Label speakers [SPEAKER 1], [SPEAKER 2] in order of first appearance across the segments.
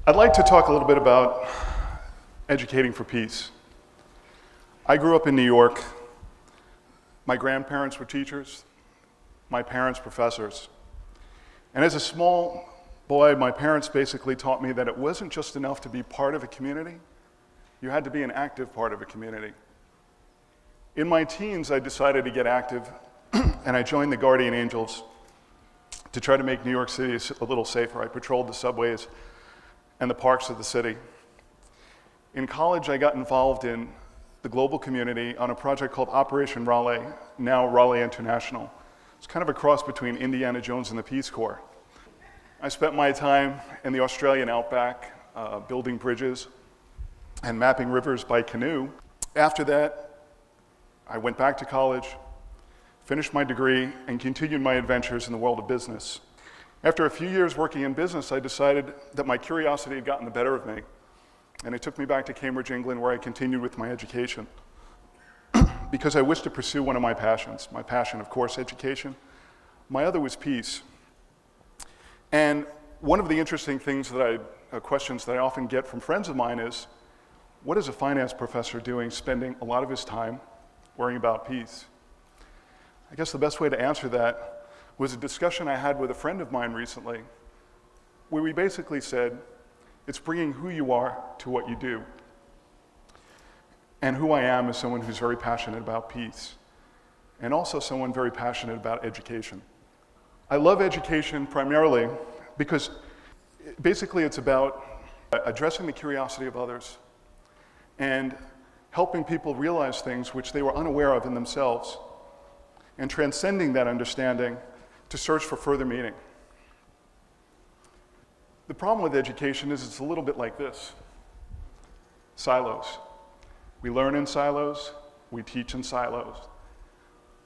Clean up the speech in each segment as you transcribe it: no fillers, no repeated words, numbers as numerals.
[SPEAKER 1] I'd like to talk a little bit about educating for peace. I grew up in New York. My grandparents were teachers, my parents professors. And as a small boy, my parents basically taught me that it wasn't just enough to be part of a community, you had to be an active part of a community. In my teens, I decided to get active, and I joined the Guardian Angels to try to make New York City a little safer. I patrolled the subways and the parks of the city. In college, I got involved in the global community on a project called Operation Raleigh, now Raleigh International. It's kind of a cross between Indiana Jones and the Peace Corps. I spent my time in the Australian outback, building bridges and mapping rivers by canoe. After that, I went back to college, finished my degree, and continued my adventures in the world of business. After a few years working in business, I decided that my curiosity had gotten the better of me, and it took me back to Cambridge, England, where I continued with my education because I wished to pursue one of my passions. My passion, of course, education. My other was peace. And one of the interesting things questions that I often get from friends of mine is, what is a finance professor doing spending a lot of his time worrying about peace? I guess the best way to answer that was a discussion I had with a friend of mine recently, where we basically said, it's bringing who you are to what you do. And who I am is someone who's very passionate about peace, and also someone very passionate about education. I love education primarily because basically it's about addressing the curiosity of others and helping people realize things which they were unaware of in themselves, and transcending that understanding to search for further meaning. The problem with education is it's a little bit like this: silos. We learn in silos, we teach in silos,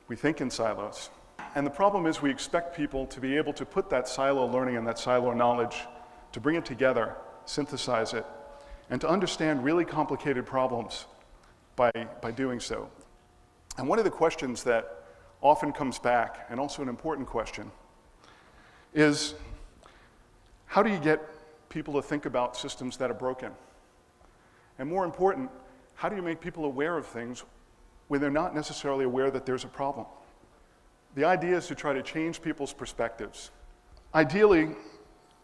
[SPEAKER 1] we think in silos. And the problem is we expect people to be able to put that silo learning and that silo knowledge, to bring it together, synthesize it, and to understand really complicated problems by doing so. And one of the questions that often comes back, and also an important question, is how do you get people to think about systems that are broken? And more important, how do you make people aware of things when they're not necessarily aware that there's a problem? The idea is to try to change people's perspectives. Ideally,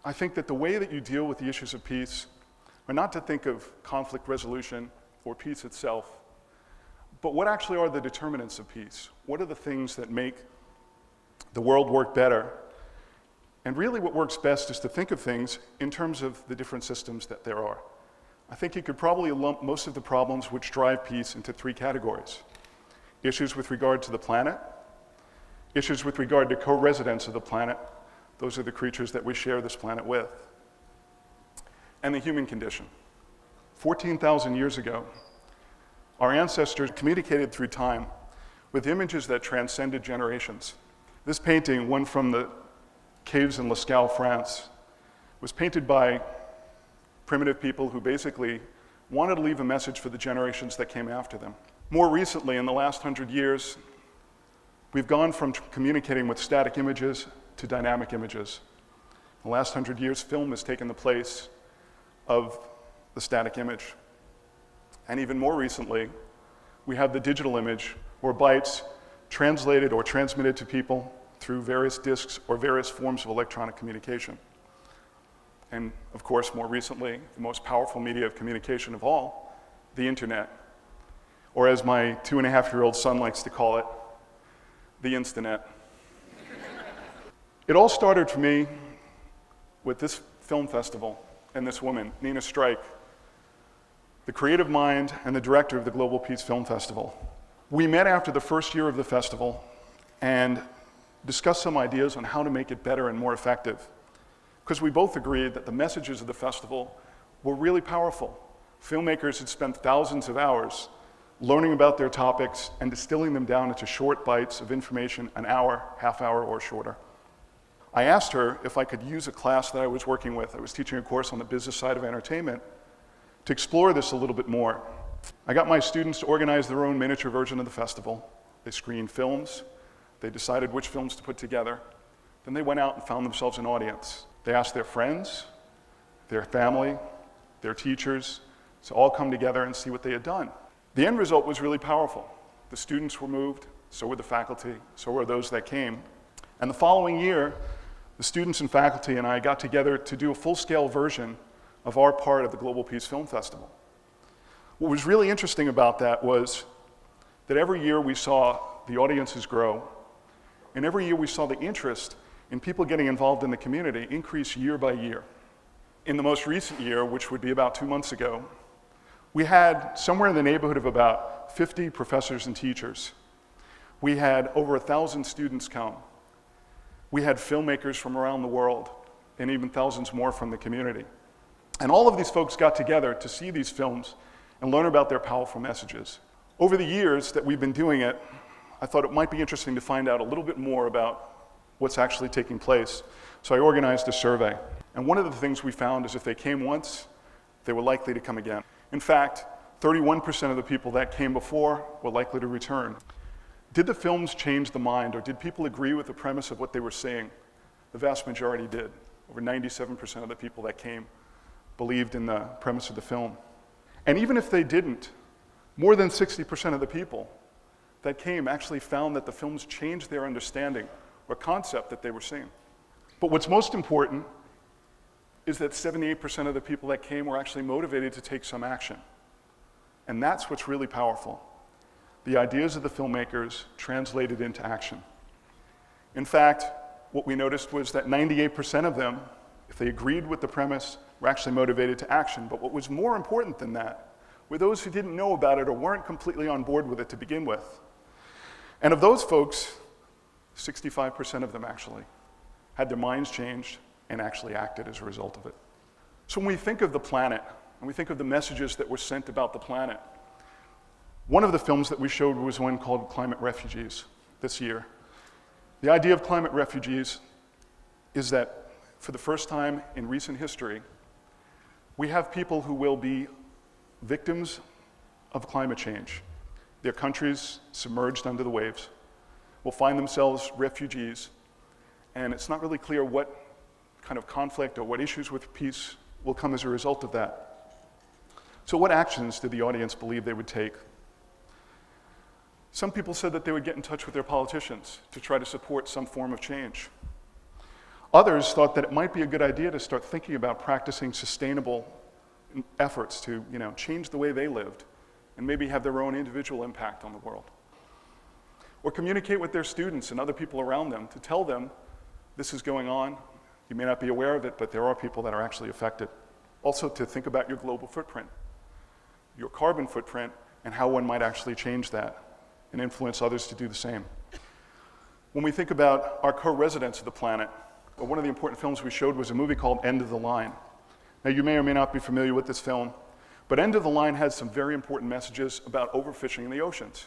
[SPEAKER 1] I think that the way that you deal with the issues of peace are not to think of conflict resolution or peace itself, but what actually are the determinants of peace? What are the things that make the world work better? And really what works best is to think of things in terms of the different systems that there are. I think you could probably lump most of the problems which drive peace into three categories: issues with regard to the planet, issues with regard to co-residents of the planet, those are the creatures that we share this planet with, and the human condition. 14,000 years ago, our ancestors communicated through time with images that transcended generations. This painting, one from the caves in Lascaux, France, was painted by primitive people who basically wanted to leave a message for the generations that came after them. More recently, in the last 100 years, we've gone from communicating with static images to dynamic images. In the last 100 years, film has taken the place of the static image. And even more recently, we have the digital image, or bytes translated or transmitted to people through various disks or various forms of electronic communication. And of course, more recently, the most powerful media of communication of all, the internet, or as my 2.5-year-old son likes to call it, the Instanet. It all started for me with this film festival and this woman, Nina Strike, the creative mind and the director of the Global Peace Film Festival. We met after the first year of the festival and discussed some ideas on how to make it better and more effective, because we both agreed that the messages of the festival were really powerful. Filmmakers had spent thousands of hours learning about their topics and distilling them down into short bites of information, an hour, half hour, or shorter. I asked her if I could use a class that I was working with. I was teaching a course on the business side of entertainment to explore this a little bit more. I got my students to organize their own miniature version of the festival. They screened films, they decided which films to put together, then they went out and found themselves an audience. They asked their friends, their family, their teachers, to all come together and see what they had done. The end result was really powerful. The students were moved, so were the faculty, so were those that came. And the following year, the students and faculty and I got together to do a full-scale version of our part of the Global Peace Film Festival. What was really interesting about that was that every year we saw the audiences grow, and every year we saw the interest in people getting involved in the community increase year by year. In the most recent year, which would be about 2 months ago, we had somewhere in the neighborhood of about 50 professors and teachers. We had over 1,000 students come. We had filmmakers from around the world, and even thousands more from the community. And all of these folks got together to see these films and learn about their powerful messages. Over the years that we've been doing it, I thought it might be interesting to find out a little bit more about what's actually taking place. So I organized a survey. And one of the things we found is if they came once, they were likely to come again. In fact, 31% of the people that came before were likely to return. Did the films change the mind, or did people agree with the premise of what they were seeing? The vast majority did. Over 97% of the people that came believed in the premise of the film. And even if they didn't, more than 60% of the people that came actually found that the films changed their understanding or concept that they were seeing. But what's most important is that 78% of the people that came were actually motivated to take some action. And that's what's really powerful. The ideas of the filmmakers translated into action. In fact, what we noticed was that 98% of them, if they agreed with the premise, were actually motivated to action. But what was more important than that were those who didn't know about it or weren't completely on board with it to begin with. And of those folks, 65% of them actually had their minds changed and actually acted as a result of it. So when we think of the planet, and we think of the messages that were sent about the planet, one of the films that we showed was one called Climate Refugees this year. The idea of climate refugees is that for the first time in recent history, we have people who will be victims of climate change. Their countries submerged under the waves will find themselves refugees, and it's not really clear what kind of conflict or what issues with peace will come as a result of that. So what actions did the audience believe they would take? Some people said that they would get in touch with their politicians to try to support some form of change. Others thought that it might be a good idea to start thinking about practicing sustainable efforts to, change the way they lived and maybe have their own individual impact on the world. Or communicate with their students and other people around them to tell them this is going on. You may not be aware of it, but there are people that are actually affected. Also to think about your global footprint, your carbon footprint, and how one might actually change that and influence others to do the same. When we think about our co-residents of the planet, one of the important films we showed was a movie called End of the Line. Now you may or may not be familiar with this film, but End of the Line has some very important messages about overfishing in the oceans.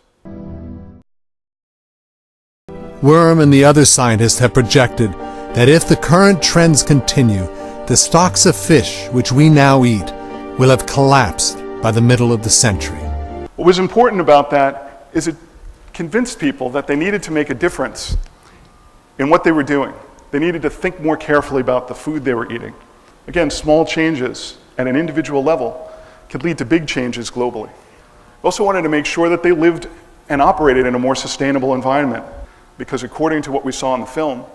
[SPEAKER 2] Worm and the other scientists have projected that if the current trends continue, the stocks of fish which we now eat will have collapsed by the middle of the century.
[SPEAKER 1] What was important about that is it convinced people that they needed to make a difference in what they were doing. They needed to think more carefully about the food they were eating. Again, small changes at an individual level could lead to big changes globally. We also wanted to make sure that they lived and operated in a more sustainable environment, because according to what we saw in the film,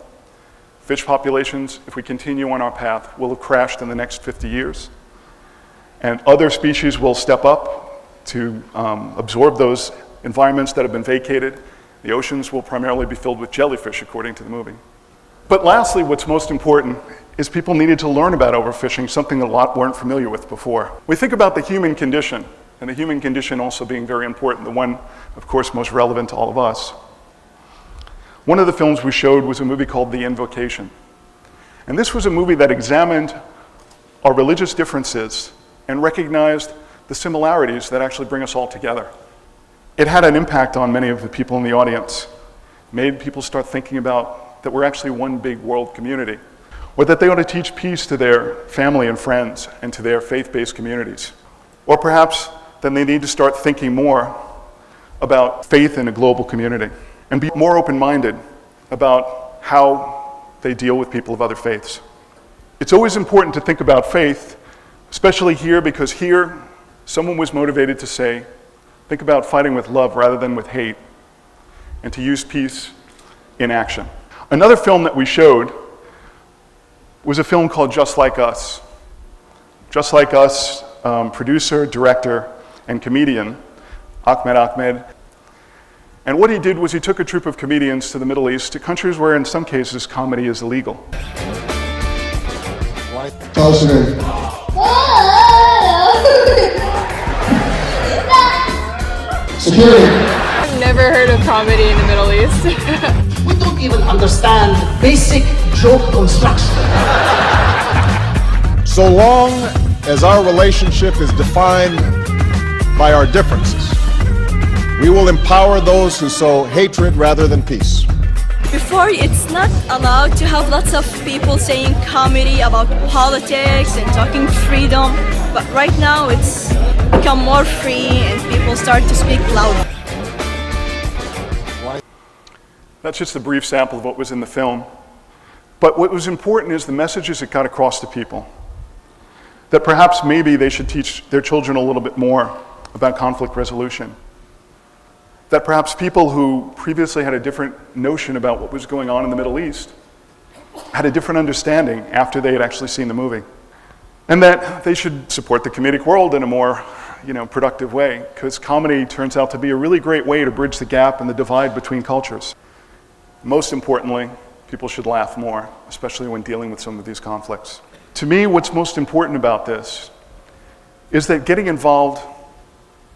[SPEAKER 1] fish populations, if we continue on our path, will have crashed in the next 50 years. And other species will step up to absorb those environments that have been vacated. The oceans will primarily be filled with jellyfish, according to the movie. But lastly, what's most important is people needed to learn about overfishing, something a lot weren't familiar with before. We think about the human condition, and the human condition also being very important, the one, of course, most relevant to all of us. One of the films we showed was a movie called The Invocation. And this was a movie that examined our religious differences and recognized the similarities that actually bring us all together. It had an impact on many of the people in the audience, made people start thinking about that we're actually one big world community, or that they ought to teach peace to their family and friends and to their faith-based communities. Or perhaps then they need to start thinking more about faith in a global community and be more open-minded about how they deal with people of other faiths. It's always important to think about faith, especially here, because here someone was motivated to say, think about fighting with love rather than with hate, and to use peace in action. Another film that we showed was a film called Just Like Us. Just Like Us, producer, director, and comedian, Ahmed. And what he did was he took a troupe of comedians to the Middle East, to countries where in some cases comedy is illegal.
[SPEAKER 3] Security.
[SPEAKER 4] I've never heard of comedy in the Middle East.
[SPEAKER 3] We don't even understand basic joke construction.
[SPEAKER 5] So long as our relationship is defined by our differences, we will empower those who sow hatred rather than peace.
[SPEAKER 6] Before, it's not allowed to have lots of people saying comedy about politics and talking freedom, but right now it's become more free and people start to speak louder.
[SPEAKER 1] That's just a brief sample of what was in the film. But what was important is the messages it got across to people. That perhaps maybe they should teach their children a little bit more about conflict resolution. That perhaps people who previously had a different notion about what was going on in the Middle East had a different understanding after they had actually seen the movie. And that they should support the comedic world in a more, productive way, because comedy turns out to be a really great way to bridge the gap and the divide between cultures. Most importantly, people should laugh more, especially when dealing with some of these conflicts. To me, what's most important about this is that getting involved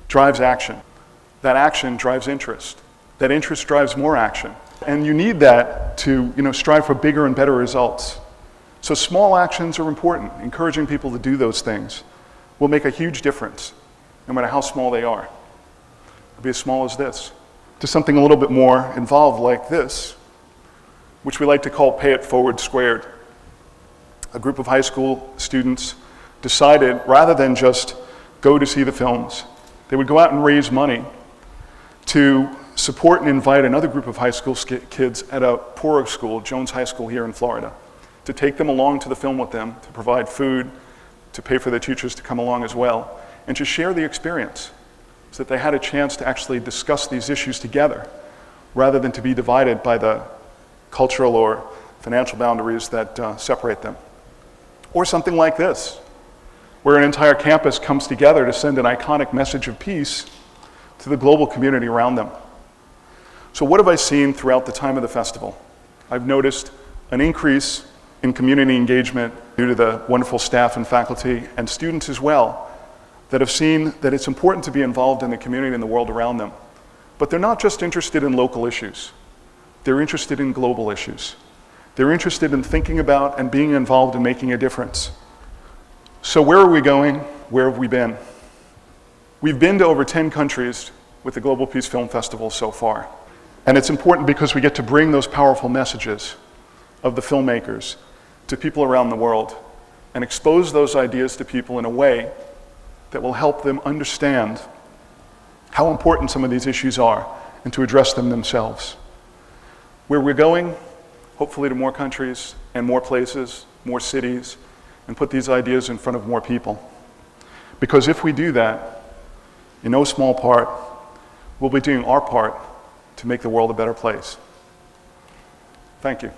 [SPEAKER 1] drives action. That action drives interest. That interest drives more action. And you need that to, strive for bigger and better results. So small actions are important. Encouraging people to do those things will make a huge difference, no matter how small they are. It'll be as small as this, to something a little bit more involved like this, which we like to call Pay It Forward Squared. A group of high school students decided, rather than just go to see the films, they would go out and raise money to support and invite another group of high school kids at a poorer school, Jones High School here in Florida, to take them along to the film with them, to provide food, to pay for their teachers to come along as well, and to share the experience so that they had a chance to actually discuss these issues together rather than to be divided by the cultural or financial boundaries that separate them. Or something like this, where an entire campus comes together to send an iconic message of peace to the global community around them. So what have I seen throughout the time of the festival? I've noticed an increase in community engagement due to the wonderful staff and faculty and students as well that have seen that it's important to be involved in the community and the world around them. But they're not just interested in local issues. They're interested in global issues. They're interested in thinking about and being involved in making a difference. So where are we going? Where have we been? We've been to over 10 countries with the Global Peace Film Festival so far. And it's important because we get to bring those powerful messages of the filmmakers to people around the world and expose those ideas to people in a way that will help them understand how important some of these issues are and to address them themselves. Where we're going, hopefully to more countries and more places, more cities, and put these ideas in front of more people. Because if we do that, in no small part, we'll be doing our part to make the world a better place. Thank you.